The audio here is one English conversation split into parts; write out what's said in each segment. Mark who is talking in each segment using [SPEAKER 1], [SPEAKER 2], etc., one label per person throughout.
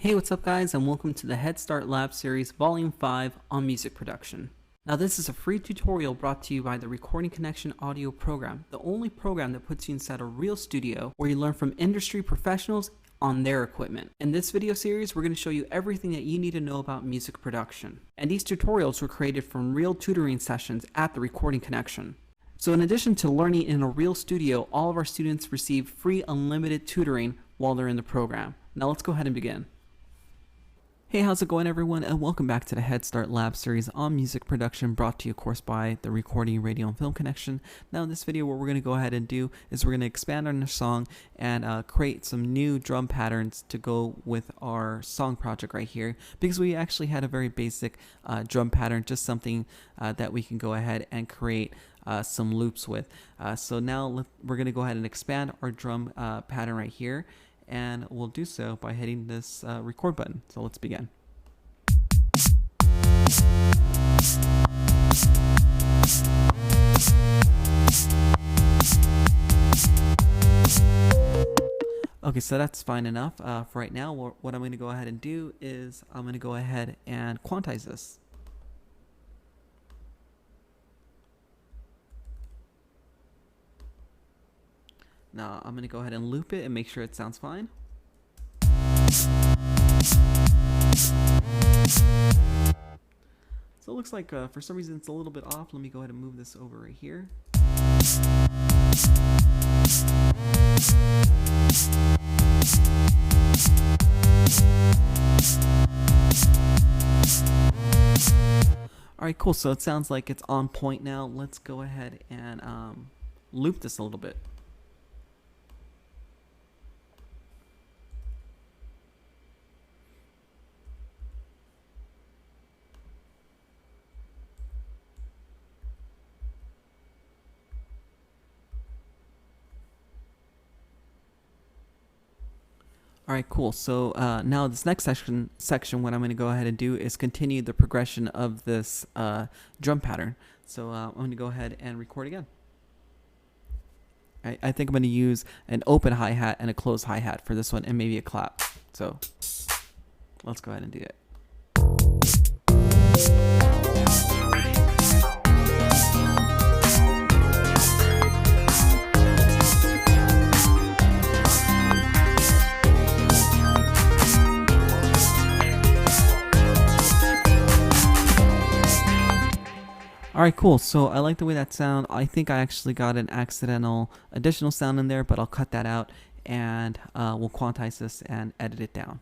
[SPEAKER 1] Hey, what's up guys, and welcome to the Head Start Lab Series Volume 5 on music production. Now this is a free tutorial brought to you by the Recording Connection audio program, the only program that puts you inside a real studio where you learn from industry professionals on their equipment. In this video series, we're going to show you everything that you need to know about music production. And these tutorials were created from real tutoring sessions at the Recording Connection. So in addition to learning in a real studio, all of our students receive free unlimited tutoring while they're in the program. Now let's go ahead and begin. Hey, how's it going everyone, and welcome back to the Head Start Lab series on music production, brought to you of course by the Recording Radio and Film Connection. Now in this video, what we're going to go ahead and do is we're going to expand on the song and create some new drum patterns to go with our song project right here, because we actually had a very basic drum pattern, just something that we can go ahead and create some loops with. So now we're going to go ahead and expand our drum pattern right here. And we'll do so by hitting this record button. So let's begin. Okay, so that's fine enough. For right now, what I'm going to go ahead and do is I'm going to go ahead and quantize this. Now I'm going to go ahead and loop it and make sure it sounds fine. So it looks like for some reason it's a little bit off. Let me go ahead and move this over right here. Alright, cool. So it sounds like it's on point now. Let's go ahead and loop this a little bit. Alright, cool. So now this next section, what I'm going to go ahead and do is continue the progression of this drum pattern. So I'm going to go ahead and record again. I think I'm going to use an open hi-hat and a closed hi-hat for this one, and maybe a clap. So let's go ahead and do it. Alright, cool. So I like the way that sounds. I think I actually got an accidental additional sound in there, but I'll cut that out and we'll quantize this and edit it down.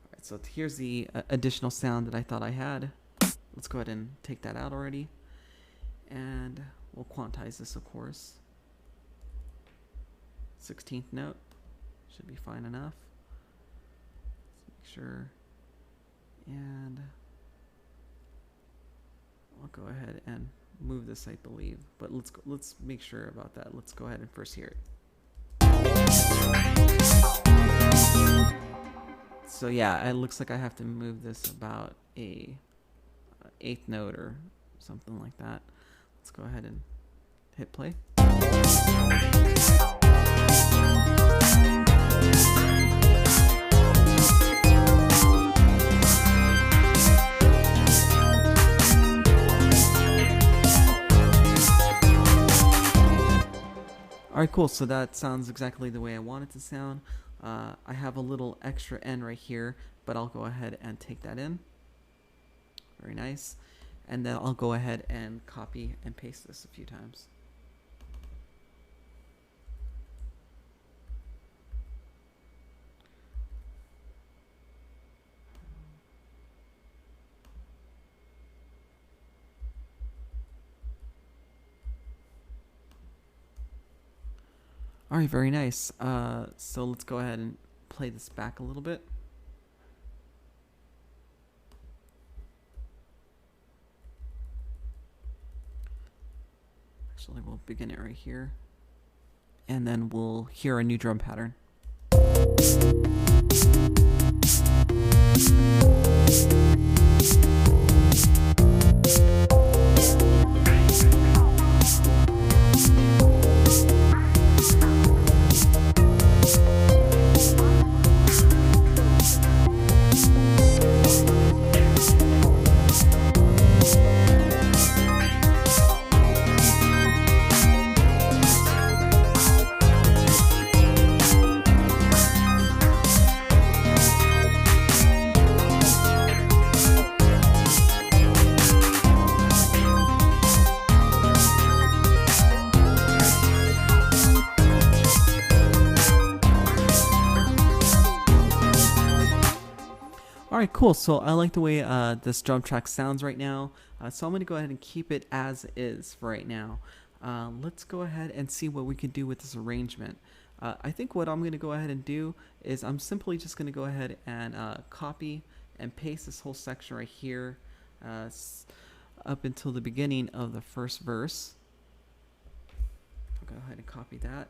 [SPEAKER 1] Alright, so here's the additional sound that I thought I had. Let's go ahead and take that out already. And we'll quantize this, of course. 16th note. Should be fine enough. Sure, and I'll go ahead and move this, I believe, but let's make sure about that. Let's go ahead and first hear it. So yeah, it looks like I have to move this about a 8th note or something like that. Let's go ahead and hit play. Alright, cool. So that sounds exactly the way I want it to sound. I have a little extra end right here, but I'll go ahead and take that in. Very nice. And then I'll go ahead and copy and paste this a few times. Alright, very nice. So let's go ahead and play this back a little bit. Actually, we'll begin it right here. And then we'll hear a new drum pattern. Alright, cool. So I like the way this drum track sounds right now. So I'm going to go ahead and keep it as is for right now. Let's go ahead and see what we can do with this arrangement. I think what I'm going to go ahead and do is I'm simply just going to go ahead and copy and paste this whole section right here up until the beginning of the first verse. I'll go ahead and copy that.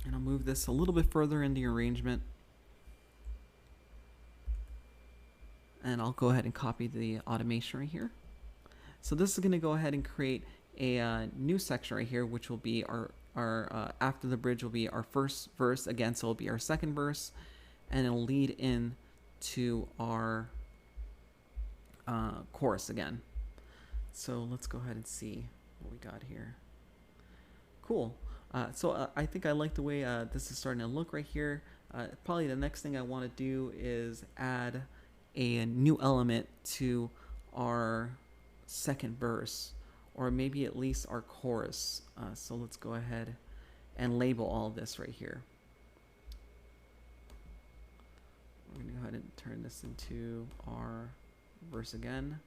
[SPEAKER 1] And I'll move this a little bit further in the arrangement. And I'll go ahead and copy the automation right here. So this is going to go ahead and create a new section right here, which will be our after the bridge will be our first verse again. So it'll be our second verse, and it'll lead in to our chorus again. So let's go ahead and see what we got here. Cool. So I think I like the way this is starting to look right here. Probably the next thing I want to do is add a new element to our second verse, or maybe at least our chorus. So let's go ahead and label all of this right here. We're going to go ahead and turn this into our verse again,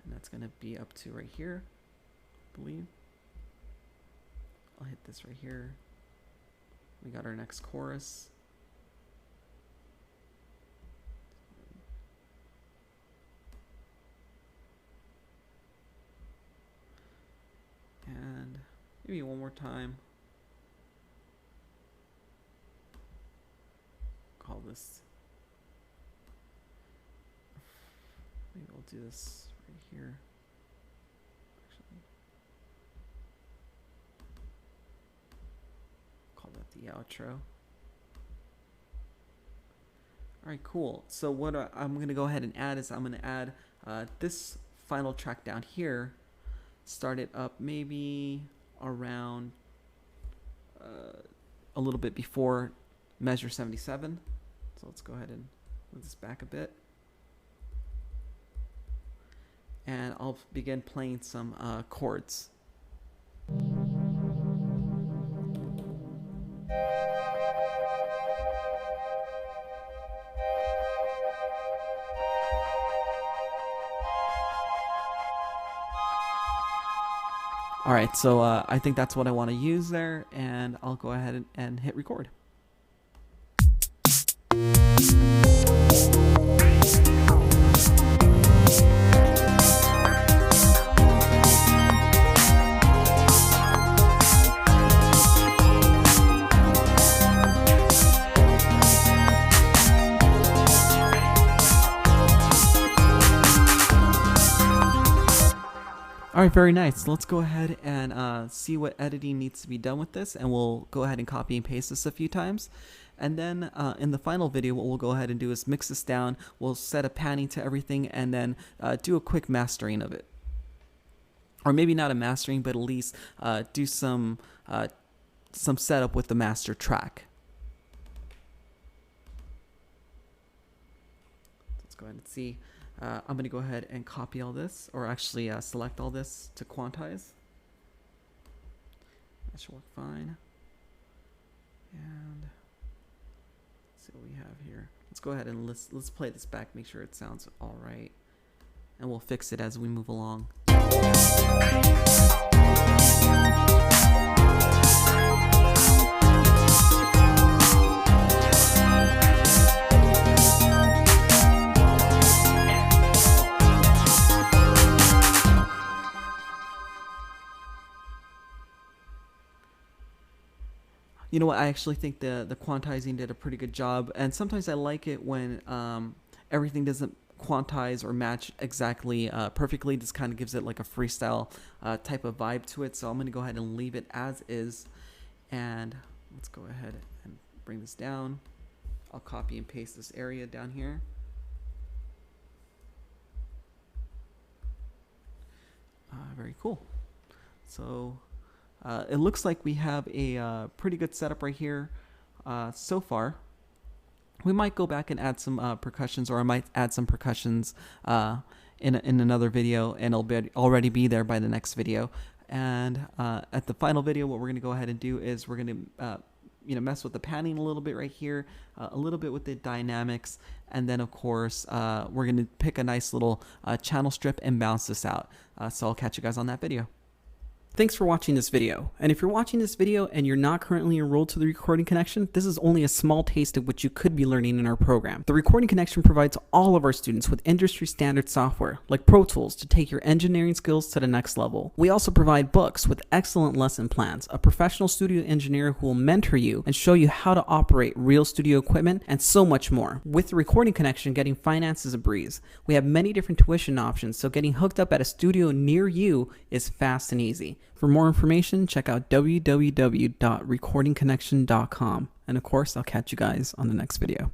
[SPEAKER 1] and that's going to be up to right here, I believe. I'll hit this right here. We got our next chorus. And maybe one more time. Call this. Maybe we'll do this right here. Actually, call that the outro. All right, cool. So what I'm going to go ahead and add is I'm going to add this final track down here. Start it up maybe around a little bit before measure 77. So let's go ahead and move this back a bit. And I'll begin playing some chords. Alright, so I think that's what I want to use there, and I'll go ahead and hit record. All right, very nice. Let's go ahead and see what editing needs to be done with this, and we'll go ahead and copy and paste this a few times. And then in the final video, what we'll go ahead and do is mix this down. We'll set a panning to everything, and then do a quick mastering of it. Or maybe not a mastering, but at least do some setup with the master track. Let's go ahead and see. I'm going to go ahead and copy all this, or actually select all this to quantize. That should work fine. And let's see what we have here. Let's go ahead and let's play this back, make sure it sounds all right, and we'll fix it as we move along. You know what, I actually think the quantizing did a pretty good job, and sometimes I like it when everything doesn't quantize or match exactly perfectly. This kind of gives it like a freestyle type of vibe to it, so I'm going to go ahead and leave it as is, and let's go ahead and bring this down. I'll copy and paste this area down here. Very cool. So it looks like we have a pretty good setup right here so far. We might go back and add some percussions, or I might add some percussions in another video, and it'll already be there by the next video. And at the final video, what we're going to go ahead and do is we're going to mess with the panning a little bit right here, a little bit with the dynamics, and then of course we're going to pick a nice little channel strip and bounce this out. So I'll catch you guys on that video. Thanks for watching this video, and if you're watching this video and you're not currently enrolled to the Recording Connection, this is only a small taste of what you could be learning in our program. The Recording Connection provides all of our students with industry standard software like Pro Tools to take your engineering skills to the next level. We also provide books with excellent lesson plans, a professional studio engineer who will mentor you and show you how to operate real studio equipment, and so much more. With the Recording Connection, getting finance is a breeze. We have many different tuition options, so getting hooked up at a studio near you is fast and easy. For more information, check out www.recordingconnection.com. And of course, I'll catch you guys on the next video.